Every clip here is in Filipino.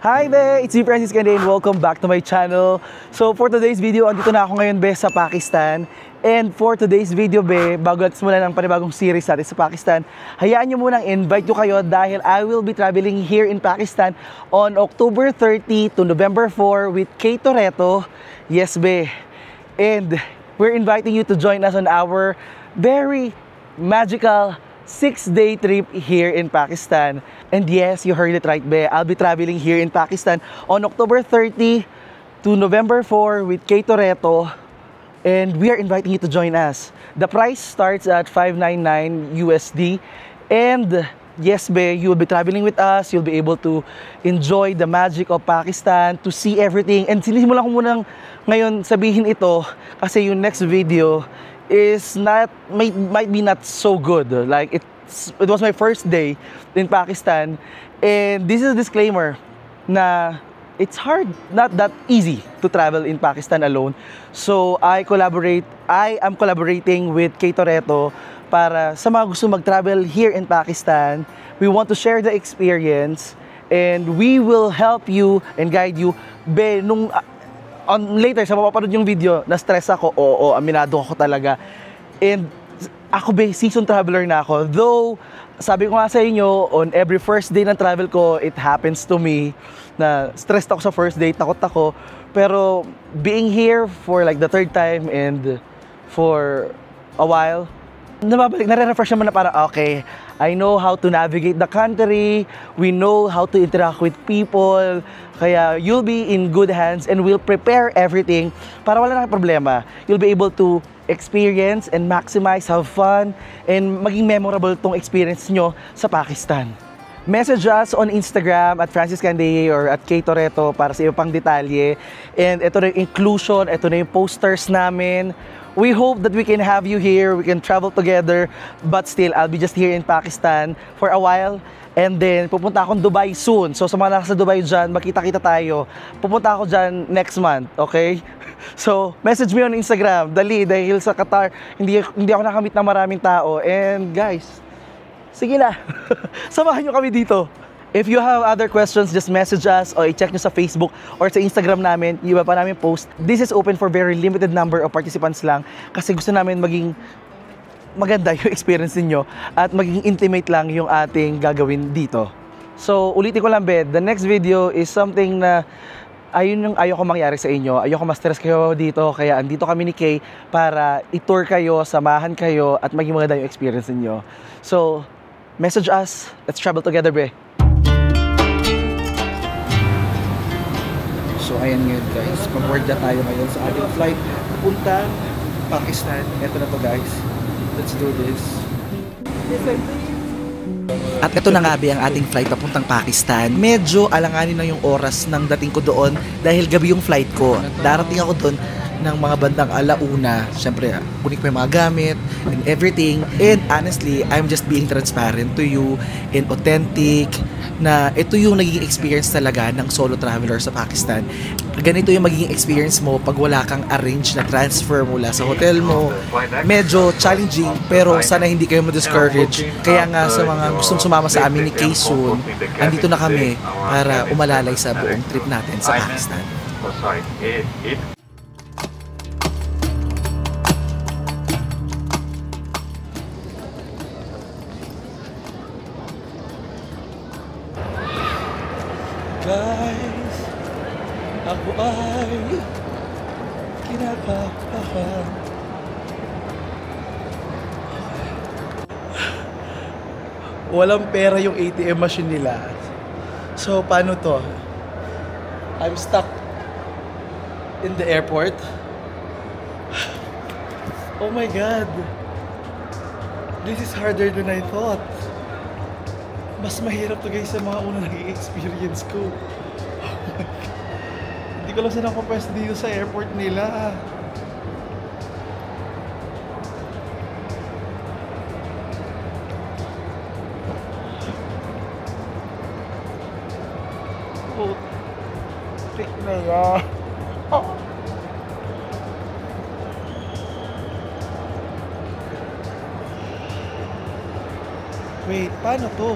Hi there! It's me, Francis Kande, and welcome back to my channel. So for today's video, andito na ako ngayon, be, sa Pakistan. And for today's video, be, bago natin simulan ang panibagong series natin sa Pakistan, hayaan nyo munang invite ko kayo dahil I will be traveling here in Pakistan on October 30 to November 4 with Kay Toretto. Yes, be. And we're inviting you to join us on our very magical 6-day trip here in Pakistan. And yes, you heard it right, be. I'll be traveling here in Pakistan on October 30 to November 4 with Kay Toretto. And we are inviting you to join us. The price starts at $599 USD. And yes, be, you will be traveling with us. You'll be able to enjoy the magic of Pakistan, to see everything. And sinisimulan ko munang ngayon sabihin ito kasi yung next video is not, might be not so good. Like it was my first day in Pakistan, and this is a disclaimer na it's hard, not that easy to travel in Pakistan alone. So I am collaborating with Kay Toretto para sa mga gusto mag-travel here in Pakistan. We want to share the experience and we will help you and guide you. Be, nung later sa mapapanood yung video, na-stress ako, oo, aminado ako talaga. And ako, be, season traveler na ako. Though, sabi ko nga sa inyo, on every first day ng travel ko, it happens to me na stressed ako sa first day, takot ako. Pero being here for like the third time and for a while, nababalik, nare-refresh naman na parang, okay, I know how to navigate the country, we know how to interact with people, kaya you'll be in good hands and we'll prepare everything para wala na problema. You'll be able to experience and maximize, have fun, and maging memorable tong experience nyo sa Pakistan. Message us on Instagram at Francis Kande or at Kay Toretto para sa iba pang detalye. And ito na yung inclusion, ito na yung posters namin. We hope that we can have you here, we can travel together, but still, I'll be just here in Pakistan for a while. And then, pupunta akong Dubai soon. So, sa mga nasa Dubai dyan, makita-kita tayo. Pupunta ako dyan next month, okay? So, message me on Instagram. Dali, dahil sa Qatar, hindi ako nakamit ng maraming tao. And guys, sige na. Samahan nyo kami dito. If you have other questions, just message us or i-check nyo sa Facebook or sa Instagram namin. Yung iba pa namin post. This is open for very limited number of participants lang kasi gusto namin maging maganda yung experience niyo at maging intimate lang yung ating gagawin dito. So, ulitin ko lang, be, the next video is something na ayun yung ayoko mangyari sa inyo. Ayoko ma-stress kayo dito, kaya andito kami ni Kay para i-tour kayo, samahan kayo at maging maganda yung experience niyo. So, message us. Let's travel together, be. So, ayan ngayon, guys. Mag-board na tayo ngayon sa ating flight papunta Pakistan. Ito na to, guys. Let's do this. At ito na nga, be, ang ating flight papuntang Pakistan. Medyo alanganin na yung oras ng dating ko doon dahil gabi yung flight ko. Darating ako doon ng mga bandang alauna. Siyempre, kunin ko yung mga gamit and everything. And honestly, I'm just being transparent to you and authentic na ito yung naging experience talaga ng solo traveler sa Pakistan. Ganito yung magiging experience mo pag wala kang arrange na transfer mula sa hotel mo. Medyo challenging, pero sana hindi kayo ma-discourage. Kaya nga sa mga gustong sumama sa amin ni Kay soon, andito na kami para umalalay sa buong trip natin sa Pakistan. Guys, ako ay kinakabahan. Walang pera yung ATM machine nila. So, paano to? I'm stuck in the airport. Oh my God. This is harder than I thought. Mas mahirap to, guys, sa mga unang nag-i-experience ko. Oh my God. Hindi ko lang sila nakapwesto dito sa airport nila. Oh, trick na yan. Oh. Wait, paano to?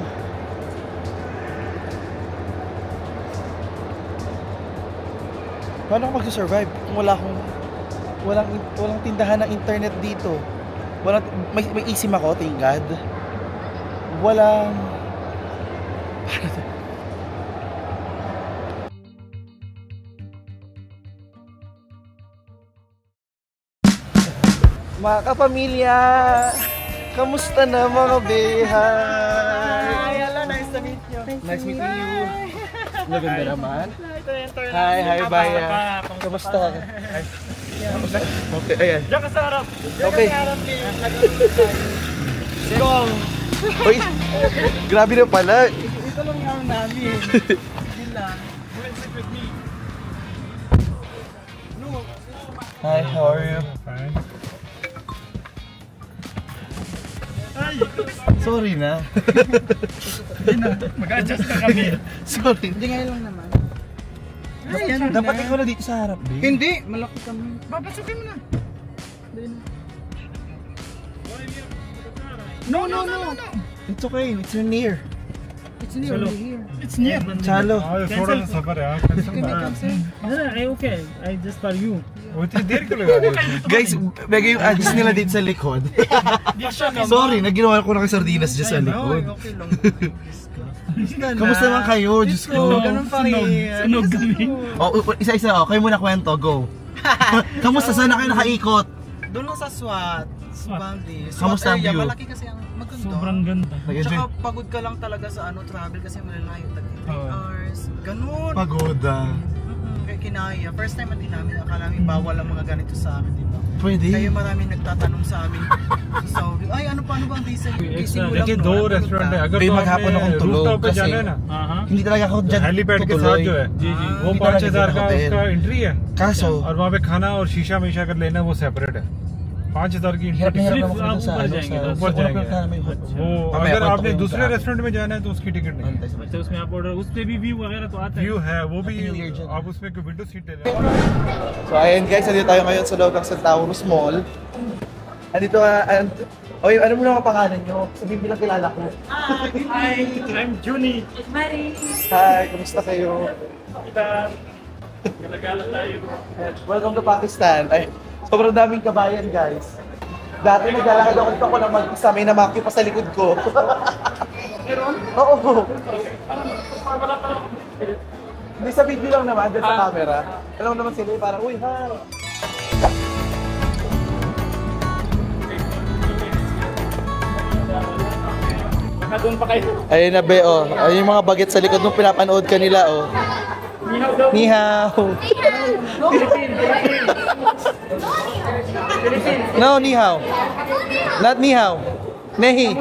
Paano ako mag-survive kung walang tindahan ng internet dito? May eSIM ako, thank God. Walang... Mga kapamilya, kamusta na mga behay? Hi, hello, nice to meet you. Nice meeting you. Maganda naman. Hi, Baya. Kamusta? Okay, ayan. Diyan ka sa harap. Okay. Go! Uy, grabe na pala. Ito lang yung namin. Hindi lang. Sit with me. Hi, how are you? Fine. Sorry na. Mag-adjust na kami. Sorry. Hindi ngayon lang naman. Dapat ikaw na dito sa harap, babe. Hindi, malaki kami. Papasukin mo na. No. It's okay, it's near. It's near over here. It's near. Chalo. थोड़ा सा सफर है Okay. I just for you. उतनी देर क्यों लगा रहे हो Guys, bagay yung address nila dito sa likod. Sorry, naginawa ko na kay sardinas dyan sa likod. Okay lang. Kamusta naman kayo? Diyos ko. Ganun pa rin. Sunog kami. Isa-isa, kayo muna kwento, go. Kamusta? Saan na kayo nakaikot? Doon lang sa SWAT. Bangli. Kamusta ang area, view? malaki kasi ang maganda. सोब्रंग गंदा Tsaka pagod ka lang talaga sa travel kasi malalayo. 3 hours. Ganun. Pagoda. Kaya kinaya. First time din namin. Akala namin bawal ang mga ganito sa amin, diba? Pwede. Kaya maraming nagtatanong sa amin. So, ay paano ba ang visa? Gising mo lang. देखिए दो रेस्टोरेंट है अगर Babe, तो maghapon akong आपने tulog rooftop पे kasi जाना है ना hindi talaga ako dyan helipad के साथ जो है जी वो hindi 5000 talaga का hotel. उसका एंट्री है Kaso, और वहाँ पे खाना और शीशा मीशा कर लेना वो सेपरेट है 5000 की hirap na hirap entry naman ako sa ano, sa ऊपर Kuala जाएंगे Lumpur na may hotel. वो Mamaya अगर kwento आपने ko yung दूसरे traffic. रेस्टोरेंट में जाना है तो उसकी टिकट नहीं Antay, sabay. अच्छा उसमें आप ऑर्डर उस पे भी व्यू वगैरह तो आता है व्यू है वो भी Happy New Year dyan. आप उसमें कोई विंडो सीट ले लें So ayun guys, nandito tayo ngayon sa loob ng Centaurus Mall. Andito oy, ano muna ang pangalan nyo? Sabihin bilang kilala ko. Hi, I'm Juni. Hi, kumusta kayo? Galagala tayo. Welcome to Pakistan. Ay, sobrang daming kabayan guys. Dati naglalakad ako ng mag-isa, may namakyo pa sa likod ko. Oo. Hindi sa video lang naman, dyan sa camera. Alam mo naman sila, parang, uy, hi! Doon pa kayo. Ayun na, be, oh. Ayun yung mga baget sa likod nung pinapanood ka nila, oh. Ni hao. No, ni hao. Not ni hao. Nehi.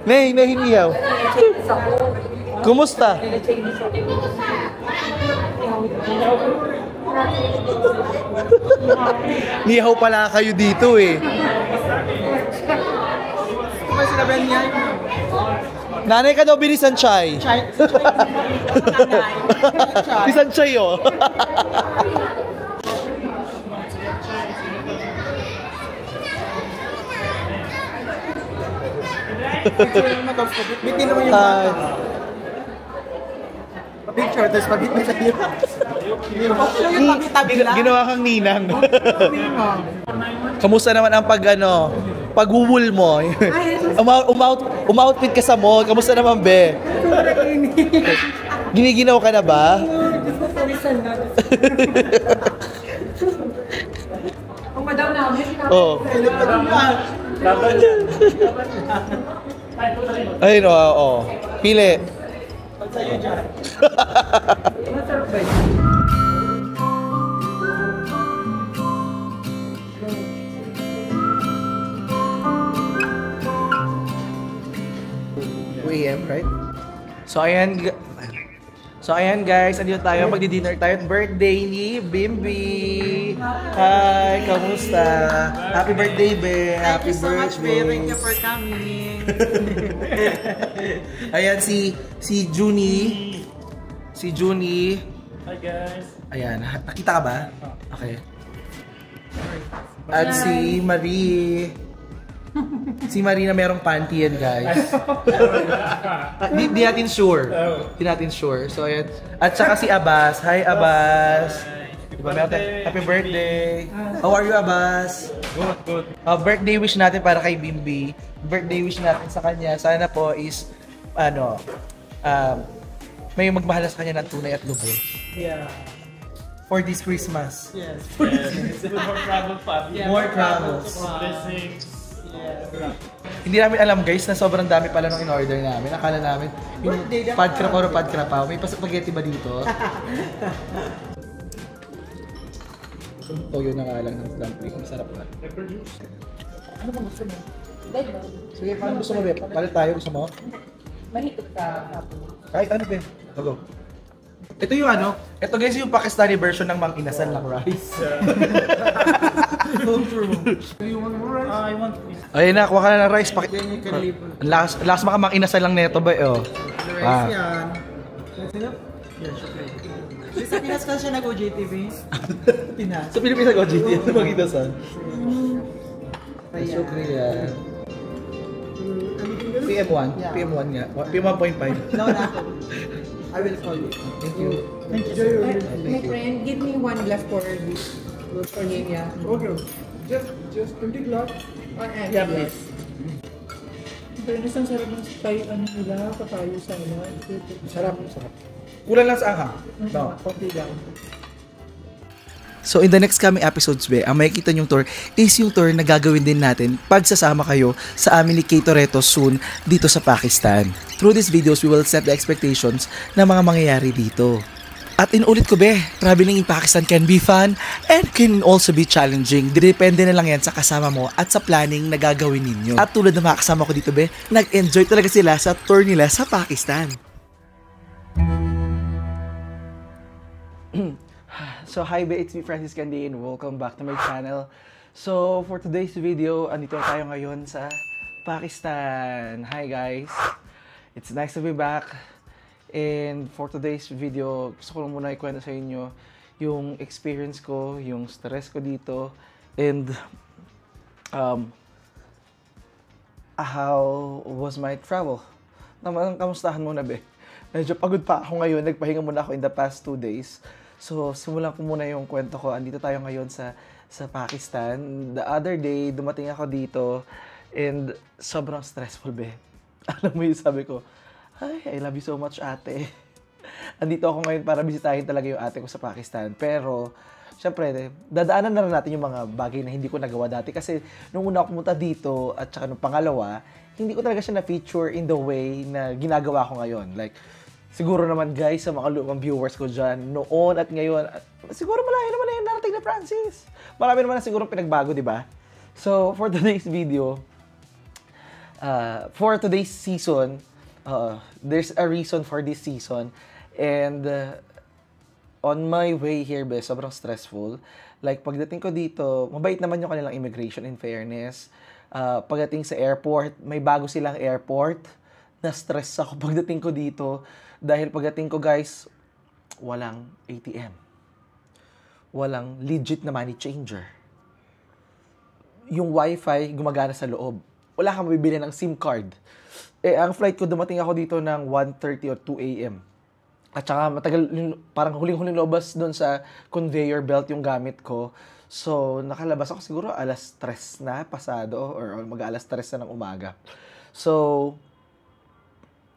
Nehi, ni hao. Kumusta? Ni hao pala kayo dito eh. Ano sinabihan niya? Nanay ka daw binisan chai. Bisan chai oh. Bitin naman yung Hi. picture, tapos pabit mo sa iyo. Yung tabi-tabi lang. Ginawa kang ninang. Kamusta naman ang pag-wool mo? Umoutfit ka sa mall. Kamusta naman, be? Giniginaw ka na ba? Ang madaw namin. Oo. Ayun, oo. Pili. AM, right? So ayan guys, andito tayo, magdi-dinner tayo at birthday ni Bimbi. Hi, kamusta? Happy birthday, Be. Happy Thank you so much, birthday. babe. Thank you for coming. Ayan si Juni. Si Juni. Hi guys. Ayan, nakita ka ba? Okay. At si Marie. Si Marina merong panty yan, guys. Di natin sure. Di natin sure. So, ayan. At saka si Abbas. Hi, Abbas. Diba, happy birthday. How are you, Abbas? Good. Birthday wish natin para kay Bimbi. Birthday wish natin sa kanya. Sana po is, may magmahal sa kanya ng tunay at lubos. Yeah. For this Christmas. Yes. More travel pa. Yeah, More travels. Blessings. Yeah. Hindi namin alam guys na sobrang dami pala nung in-order namin. Akala namin yung padkrapaw o padkrapaw. May spaghetti ba dito? Toyo na nga lang ng dumpling. Masarap na. Ano bang gusto mo? Sige, paano gusto mo, Bep? Palit tayo. Gusto mo? Mahigpit ka. Kahit ano, Bep. Go. Ito yung ito guys yung Pakistani version ng Mang Inasal ng rice. Do you want more rice? I want this. Ayun na, kuha ka na ng rice. Last maka Mang Inasal lang neto ba, oh. Rice yan. Yeah, syempre. Sa Pinas ka siya nag-OJTV? Pinas. Sa Pilipinas ako, GT. Ano Mang Inasal? Syukri yan. PM1? Yeah. PM1 nga. PM1.5. No, not. I will call you. Thank you. Thank you. My friend, give me one glass for this. For him, yeah. Okay. Just 20 glass. Yeah, please. Fairness, ang sarap ng nila, papayo sa nila. Sarap. Kulang lang sa anghang. No. Konti lang. So in the next coming episodes, ang makikita nyong tour is yung tour na gagawin din natin pag sasama kayo sa amin ni Kay Toretto soon dito sa Pakistan. Through these videos, we will set the expectations na mga mangyayari dito. At inulit ko, traveling in Pakistan can be fun and can also be challenging. Depende na lang yan sa kasama mo at sa planning na gagawin ninyo. At tulad ng mga kasama ko dito, nag-enjoy talaga sila sa tour nila sa Pakistan. So hi be, it's me Francis Candy and welcome back to my channel. So for today's video, andito tayo ngayon sa Pakistan. Hi guys, it's nice to be back. And for today's video, gusto ko lang muna ikwento sa inyo yung experience ko, yung stress ko dito, and how was my travel. Kamustahan muna Medyo pagod pa ako ngayon, nagpahinga muna ako in the past 2 days. So, simulan ko muna yung kwento ko. Andito tayo ngayon sa Pakistan. The other day, dumating ako dito and sobrang stressful, Alam mo yung sabi ko, I love you so much, ate. Andito ako ngayon para bisitahin talaga yung ate ko sa Pakistan. Pero, syempre, dadaanan na rin natin yung mga bagay na hindi ko nagawa dati. Kasi, nung una ako pumunta dito at saka nung pangalawa, hindi ko talaga siya na-feature in the way na ginagawa ko ngayon. Like, siguro naman guys, sa mga lumang viewers ko dyan, noon at ngayon, siguro malayo naman na yung narating na Francis. Marami naman na siguro pinagbago, di ba? So, for today's video, for today's season, there's a reason for this season. And on my way here, sobrang stressful. Like, pagdating ko dito, mabait naman yung kanilang immigration in fairness. Pagdating sa airport, may bago silang airport. Na-stress ako pagdating ko dito. Dahil pagdating ko guys, walang ATM. Walang legit na money changer. Yung wifi gumagana sa loob. Wala kang mabibili ng SIM card. Ang flight ko dumating ako dito ng 1:30 or 2 a.m. At saka matagal, parang huling-huling lobas doon sa conveyor belt yung gamit ko. So, nakalabas ako siguro alas 3 na pasado or mag-alas 3 na ng umaga. So,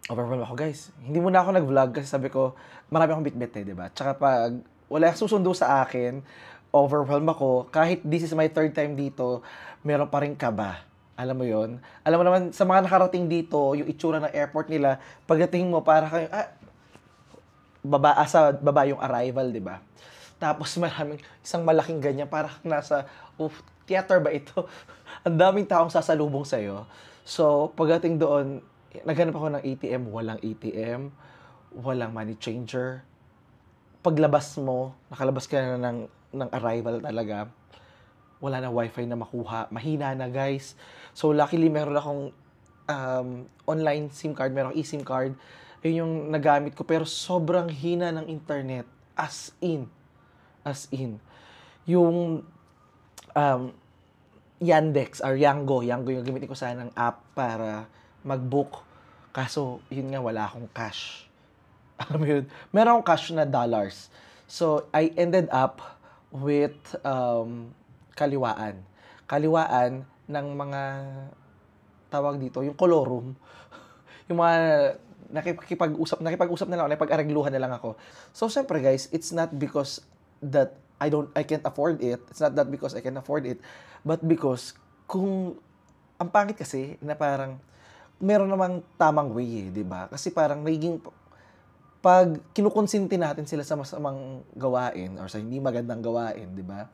overwhelmed ako guys. Hindi muna ako nag-vlog kasi sabi ko, marami akong bitbit diba? Tsaka pag wala susundo sa akin, overwhelmed ako. Kahit this is my 3rd time dito, meron pa rin kaba. Alam mo yon. Alam mo naman, sa mga nakarating dito, yung itsura ng airport nila, pagdating mo, para kayo, sa baba yung arrival, diba? Tapos isang malaking ganyan, para nasa, theater ba ito? Ang daming taong sasalubong sa'yo. So, pagdating doon, naghanap ako ng ATM, walang ATM, walang money changer. Paglabas mo, nakalabas ka na ng arrival talaga, wala na wifi na makuha, mahina na guys. So luckily meron akong online SIM card, meron akong eSIM card, yun yung nagamit ko, pero sobrang hina ng internet, as in. Yung Yandex or Yango yung gamitin ko sana ng app para mag-book. Kaso, yun nga, wala akong cash. Alam mo yun? Meron akong cash na dollars. So, I ended up with kaliwaan. Kaliwaan ng mga tawag dito, yung colorum. Yung mga nakipag-usap na lang, nakipag-arregluhan na lang ako. So, syempre guys, it's not because that I can't afford it. It's not that because I can afford it, but because kung ang pangit kasi na parang meron namang tamang way, 'di ba? Kasi parang naging pag kinukonsinti natin sila sa masamang gawain or sa hindi magandang gawain, 'di ba?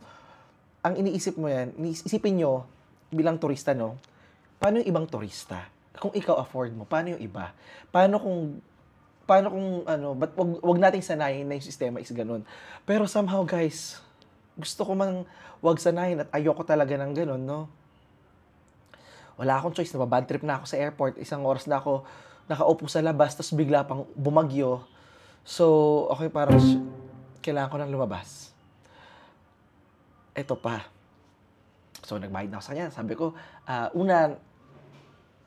Ang iniisip mo yan, isipin nyo bilang turista, no? Paano yung ibang turista? Kung ikaw afford mo, paano yung iba? Paano kung ba't wag nating sanayin na yung sistema is ganun. Pero somehow, guys, gusto ko mang wag sanayin at ayoko talaga ng ganun, no? Wala akong choice. Nababad trip na ako sa airport. Isang oras na ako nakaupo sa labas, tapos bigla pang bumagyo. So, okay, parang kailangan ko nang lumabas. Ito pa. So, nagbayad na ako sa kanya. Sabi ko,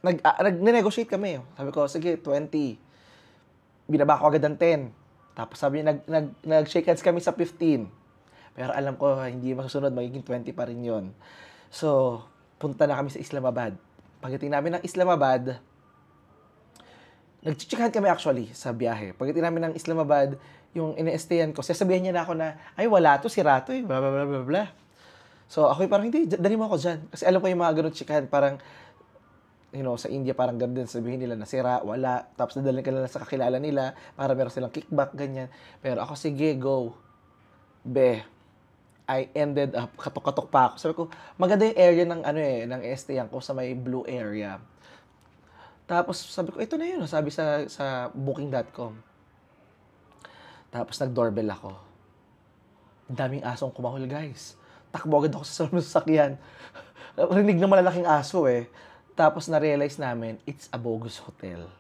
nag-negotiate kami. Sabi ko, sige, 20. Binaba ko agad ng 10. Tapos sabi niya, nag-shake hands kami sa 15. Pero alam ko, hindi masusunod, magiging 20 pa rin yun. So, punta na kami sa Islamabad. Pagdating namin ng Islamabad, nag-chikahan kami actually sa biyahe. Pagdating namin ng Islamabad, yung ina-stayan ko, sasabihan niya na ako na, ay, wala to, sira to eh, blah, blah, blah, blah, blah. So, ako parang, hindi, dali mo ako dyan. Kasi alam ko yung mga ganun chikahan, parang, sa India parang ganda din sabihin nila na sira, wala, tapos dadalhin ka lang sa kakilala nila para meron silang kickback, ganyan. Pero ako, sige, go. I ended up, katok-katok pa ako. Sabi ko, maganda yung area ng STyan ko sa may blue area. Tapos sabi ko, ito na yun, sabi sa booking.com. Tapos nag-doorbell ako. Ang daming asong kumahol, guys. Takbo agad ako sa sasakyan. Rinig na malalaking aso eh. Tapos na-realize namin, it's a bogus hotel.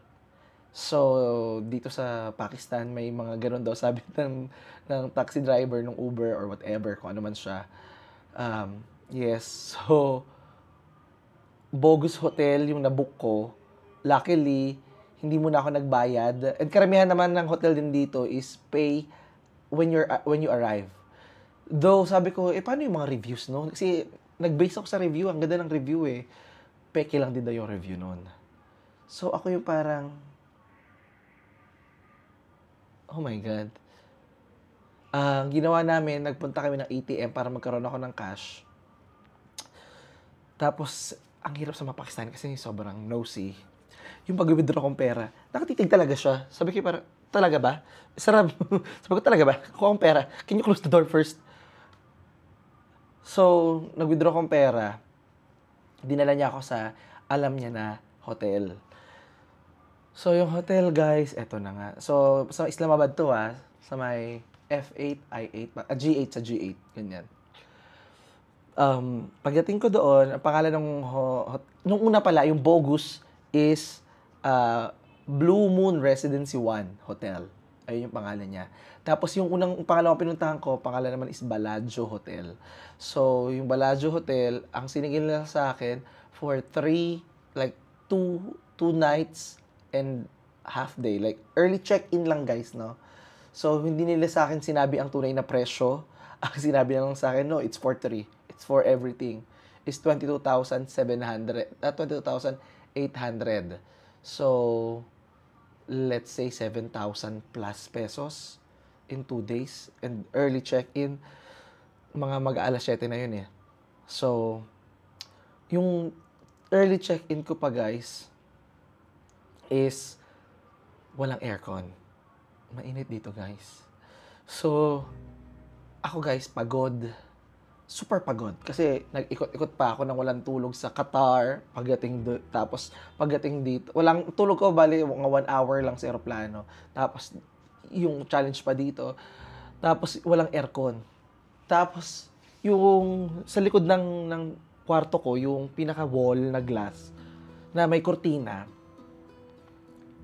So, dito sa Pakistan, may mga ganun daw, sabi ng taxi driver, ng Uber, or whatever, kung ano man siya. Yes, so, bogus hotel yung nabook ko. Luckily, hindi muna ako nagbayad. And karamihan naman ng hotel din dito is pay when you arrive. Though, sabi ko, paano yung mga reviews, no? Kasi, nag-base ako sa review. Ang ganda ng review, eh. Peke lang din daw yung review nun. So, ako yung parang, oh my God. Ang ginawa namin, nagpunta kami ng ATM para magkaroon ako ng cash. Tapos, ang hirap sa mga Pakistan kasi sobrang nosy. Yung pag-withdraw kong pera, nakatitig talaga siya. Sabi ko parang, talaga ba? Sarap. Sabi ko, talaga ba? Kuha akong pera. Can you close the door first? So, nag-withdraw kong pera. Dinala niya ako sa alam niya na hotel. So, yung hotel, guys, eto na nga. So, sa Islamabad to, sa may F8, I8, G8 sa G8, ganyan. Pagdating ko doon, ang pangalan ng nung una pala, yung bogus is Blue Moon Residency 1 Hotel. Ayun yung pangalan niya. Tapos yung pangalawang pinuntahan ko, pangalan naman is Bellagio Hotel. So, yung Bellagio Hotel, ang sinigil nila sa akin for 2 nights and half day. Like, early check-in lang, guys, no? So, hindi nila sa akin sinabi ang tunay na presyo. Ang sinabi lang sa akin, no, it's for 3. It's for everything. It's 22,800. So, let's say 7,000 plus pesos in 2 days. And early check-in, mga mag-alas 7 na yun eh. So, yung early check-in ko pa, guys, is walang aircon. Mainit dito, guys. So, ako, guys, pagod. Super pagod. Kasi nag-ikot-ikot pa ako nang walang tulog sa Qatar. Tapos pagdating dito, walang tulog ko, bali, mga 1 hour lang sa aeroplano. Tapos, yung challenge pa dito. Tapos, walang aircon. Tapos, yung sa likod ng kwarto ko, yung pinaka-wall na glass, na may kortina,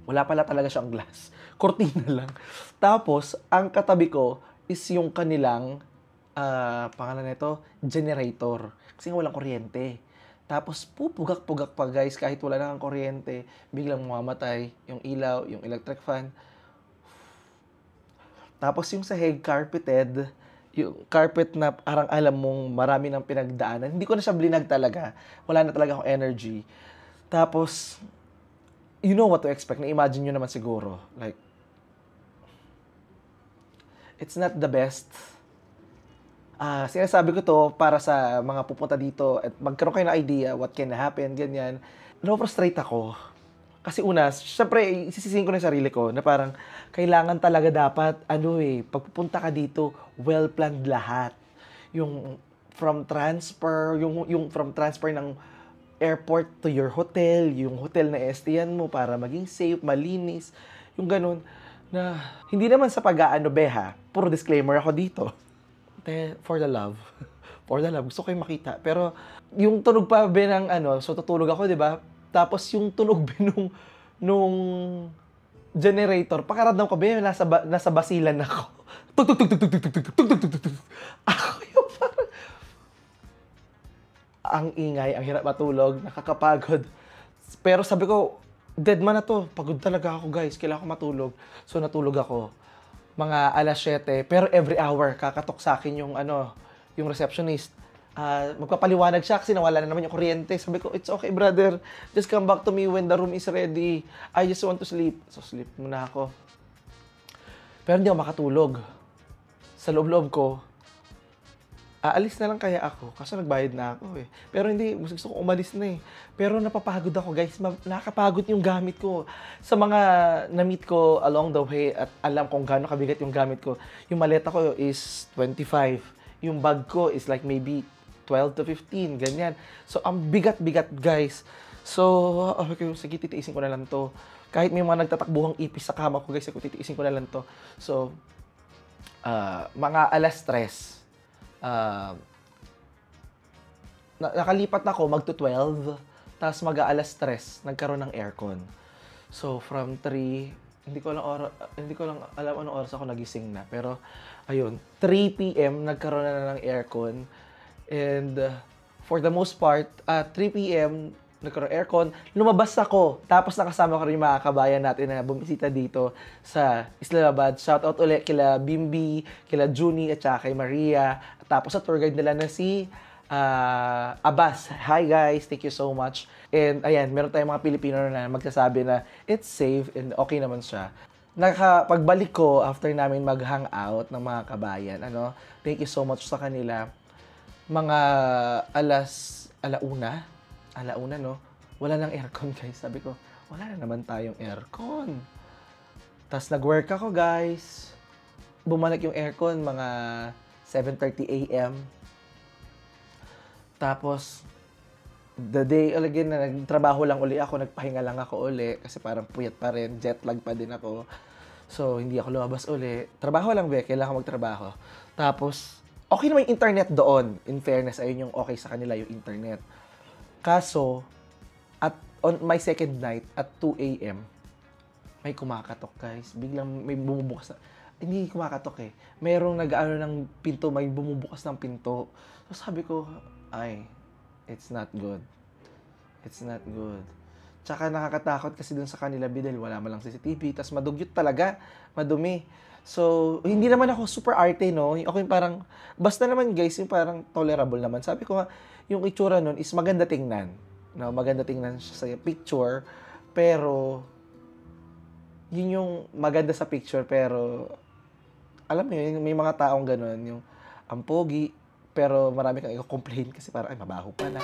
wala pala talaga siyang glass. Kortina lang. Tapos, ang katabi ko is yung kanilang pangalan nito, generator. Kasi walang kuryente. Tapos pupugak-pugak pa guys, kahit wala nang kuryente, biglang mamamatay yung ilaw, yung electric fan. Tapos yung sahig carpeted, yung carpet na parang alam mong marami ng pinagdaanan. Hindi ko na siya blinag talaga. Wala na talaga akong energy. Tapos, you know what to expect. Na-imagine nyo naman siguro. Like, it's not the best. Sinasabi ko to para sa mga pupunta dito at magkaroon kayo ng idea what can happen, ganyan. Na-frustrate ako. Kasi una, syempre, isisisihin ko na yung sarili ko na parang kailangan talaga dapat, pagpupunta ka dito, well-planned lahat. Yung from transfer, yung from transfer ng airport to your hotel, yung hotel na estiyan mo para maging safe, malinis, yung ganun. Na hindi naman sa pag-aano, beha, puro disclaimer ako dito. For the love. For the love. Gusto ko yung makita. Pero, yung tunog pa be ng so tutulog ako, di ba? Tapos yung tunog be nung generator, pakaramdam ko be, nasa basilan ako. Tug, tug, tug, tug, tug, tug, tug, tug, tug, tug, tug. Ako yung parang, ang ingay, ang hirap matulog, nakakapagod. Pero sabi ko, dead man na to. Pagod talaga ako, guys. Kailangan ko matulog. So, natulog ako. Mga alas 7, pero every hour kakatok sa akin yung yung receptionist. Magpapaliwanag siya kasi nawala na naman yung kuryente. Sabi ko, it's okay brother, just come back to me when the room is ready. I just want to sleep. So sleep muna ako. Pero hindi ako makatulog. Sa loob-loob ko, aalis na lang kaya ako kasi nagbayad na ako eh. Pero hindi, mas gusto ko umalis na eh. Pero napapagod ako guys, nakakapagod yung gamit ko. Sa mga na-meet ko along the way at alam kung gaano kabigat yung gamit ko, yung maleta ko is 25. Yung bag ko is like maybe 12 to 15, ganyan. So, ang bigat-bigat guys. So, okay, sige, titiisin ko na lang to. Kahit may mga nagtatakbuhang ipis sa kama ko guys, titiisin ko na lang to. So, mga alas 3. Nakalipat ako magto 12, tapos mag-aalas 3 nagkaroon ng aircon. So from 3, hindi ko lang alam anong oras ako nagising na, pero ayun, 3 PM nagkaroon na ng aircon. And for the most part, 3 PM nagkaroon aircon, lumabas ako. Tapos nakasama ko rin yung mga kabayan natin na bumisita dito sa Islamabad. Shoutout ulit kila Bimbi, kila Juni, at saka kay Maria. Tapos sa tour guide nila na si Abbas. Hi guys, thank you so much. And ayan, meron tayong mga Pilipino na magsasabi na it's safe and okay naman siya. Pagbalik ko after namin mag-hangout ng mga kabayan, thank you so much sa kanila. Mga alauna, no? Wala nang aircon, guys. Sabi ko, wala na naman tayong aircon. Tapos nag-work ako, guys. Bumalik yung aircon, mga 7:30 AM. Tapos, the day again na nagtrabaho lang uli ako, nagpahinga lang ako uli, kasi parang puyat pa rin, jet lag pa din ako. So, hindi ako lumabas uli. Trabaho lang, kailangan magtrabaho. Tapos, okay naman yung internet doon. In fairness, ayun yung okay sa kanila, yung internet. Kaso, on my second night, at 2 AM, may kumakatok, guys. Biglang may bumubukas na. Hindi kumakatok eh. Mayroong nag-ano ng pinto, may bumubukas ng pinto. So sabi ko, it's not good. It's not good. Tsaka nakakatakot kasi dun sa kanila, dahil wala man lang CCTV. Tapos madugyot talaga. Madumi. So, hindi naman ako super arte, no? Ako yung parang, basta naman guys, yung parang tolerable naman. Sabi ko nga, yung itsura nun is maganda tingnan. No? Maganda tingnan siya sa picture. Pero, yun yung maganda sa picture. Pero, alam mo yun, may mga taong ganun. Yung, ang pogi, pero marami kang i-complain kasi parang, mabaho pala.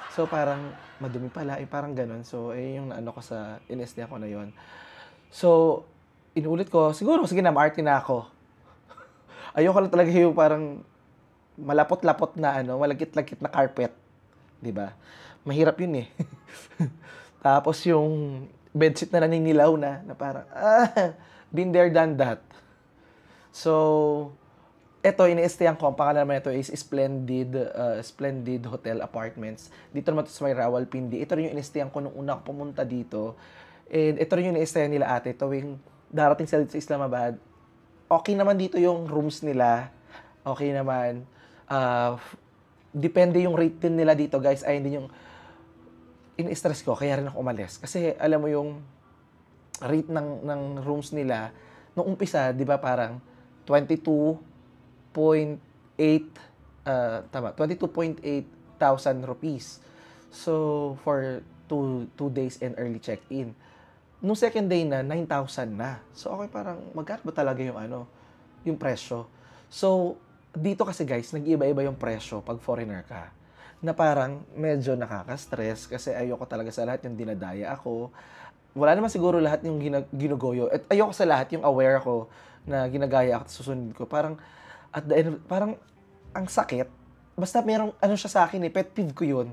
So, parang, madumi pala. Parang ganun. So, yung naano ko sa NSD ako na yun. So, inulit ko, siguro, sige na, maarte na ako. Ayoko lang talaga yung parang malapot-lapot na, malagkit-lagkit na carpet. Diba? Mahirap yun eh. Tapos yung bedsheet na naninilaw na parang, been there, done that. So, eto, ini-stayan ko, ang pangalan naman ito is Splendid Hotel Apartments. Dito naman ito sa may Rawalpindi. Ito rin yung ini-stayan ko nung una ko pumunta dito. And ito rin yung ini-stayan nila ate, tuwing darating sila sa Islamabad. Okay naman dito yung rooms nila. Okay naman. Depende yung rate din nila dito, guys. Ay, hindi yung in-stress ko, kaya rin ako umalis. Kasi, alam mo yung rate ng rooms nila, nung umpisa, di ba, parang 22.8 22,800 rupees. So, for 2 days and early check-in. Nung second day na, 9,000 na. So, okay, parang magkano ba talaga yung yung presyo? So, dito kasi guys, nag-iba-iba yung presyo pag foreigner ka. Na parang medyo nakaka-stress kasi ayoko talaga sa lahat yung dinadaya ako. Wala naman siguro lahat yung ginugoyo. At ayoko sa lahat yung aware ako na ginagaya ako at susunod ko. Parang, at the end, parang ang sakit. Basta merong siya sa akin pet peeve ko yun.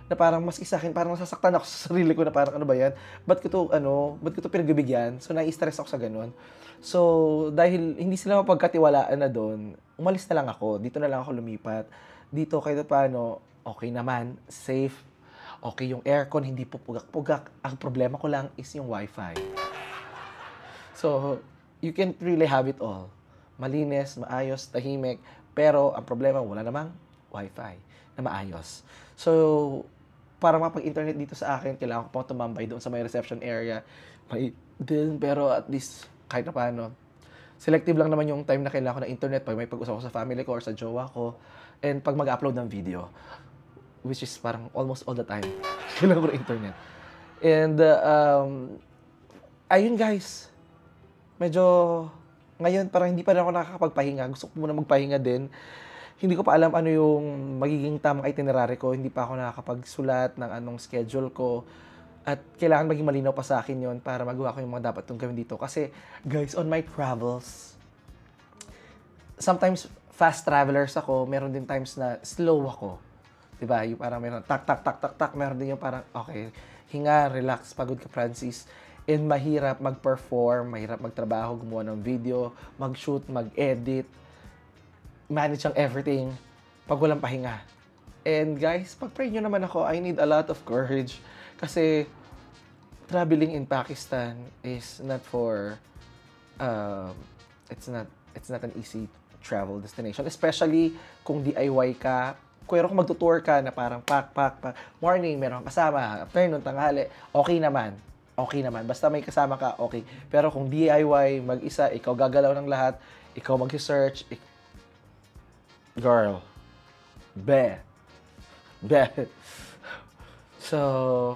Na parang maski sa akin, parang nasasaktan ako sa sarili ko na parang ano ba yan? Ba't ko to pinagbibigyan? So, nai-stress ako sa ganun. So, dahil hindi sila mapagkatiwalaan na doon, umalis na lang ako. Dito na lang ako lumipat. Dito kahit paano, okay naman, safe. Okay yung aircon, hindi po pugak-pugak. Ang problema ko lang is yung wifi. So, you can't really have it all. Malinis, maayos, tahimik. Pero, ang problema, wala namang wifi na maayos. So, para mapag-internet dito sa akin, kailangan ko pang tumambay doon sa may reception area. May din, pero at least, kahit na paano, selective lang naman yung time na kailangan ko ng internet pag may pag-usap ko sa family ko or sa jowa ko. And pag mag-upload ng video, which is parang almost all the time, kailangan ko ng internet. And, ayun guys, medyo, ngayon parang hindi pa rin ako nakakapagpahinga. Gusto ko muna magpahinga din. Hindi ko pa alam ano yung magiging tamang itinerary ko. Hindi pa ako nakakapagsulat ng anong schedule ko. At kailangan maging malinaw pa sa akin yon para magawa ko yung mga dapat kong gawin dito. Kasi, guys, on my travels, sometimes fast travelers ako. Meron din times na slow ako. Diba? Yung parang meron tak. Meron din yung parang, okay, hinga, relax, pagod ka, Francis. And mahirap mag-perform, mahirap magtrabaho, gumawa ng video, mag-shoot, mag-edit, manage ang everything pag walang pahinga. And guys, pag-pray nyo naman ako, I need a lot of courage. Kasi traveling in Pakistan is not for, it's not an easy travel destination. Especially kung DIY ka. Pero kung magtutour ka na parang pak, morning, meron kang kasama, afternoon, tanghali, okay naman. Okay naman. Basta may kasama ka, okay. Pero kung DIY, mag-isa, ikaw gagalaw ng lahat, ikaw mag-search, girl, be. So,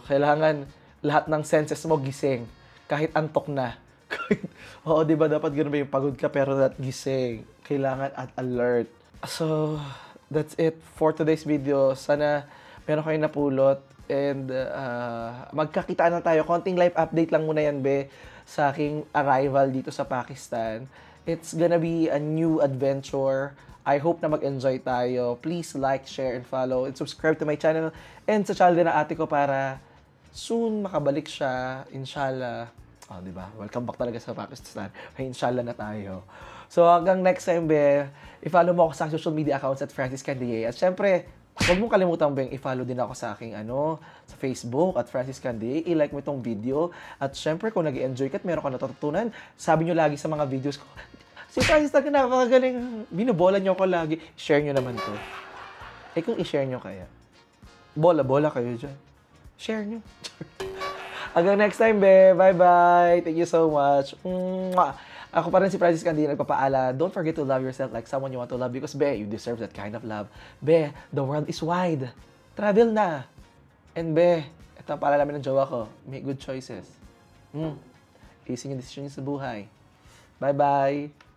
kailangan lahat ng senses mo gising. Kahit antok na. Oo, di ba dapat ganun ba yung pagod ka pero that gising. Kailangan at alert. So, that's it for today's video. Sana meron kayong napulot. And magkakitaan na tayo. Konting live update lang muna yan, be, sa aking arrival dito sa Pakistan. It's gonna be a new adventure. I hope na mag-enjoy tayo. Please like, share, and follow. And subscribe to my channel. And sa channel din ng ate ko para soon makabalik siya. Inshallah. Oh, di ba? Welcome back talaga sa Pakistan. Ay, inshallah na tayo. So, hanggang next time, be, i-follow mo ako sa social media accounts at Francis Candier. At syempre, huwag mong kalimutan, beng, i-follow din ako sa aking, sa Facebook at Francis Candier. I-like mo itong video. At syempre, kung nag-enjoy ka at meron ka natututunan, sabi nyo lagi sa mga videos ko, si Francis talaga napakagaling. Binubola nyo ako lagi. Share nyo naman to. Eh kung i-share nyo kaya, bola kayo dyan. Share nyo. Hanggang next time, be. Bye-bye. Thank you so much. Mwah. Ako pa rin si Francis Candier, nagpapaala. Don't forget to love yourself like someone you want to love because, be, you deserve that kind of love. Be, the world is wide. Travel na. And, be, ito ang paalala namin ng jowa ko. Make good choices. Easy yung decision niyo sa buhay. Bye-bye.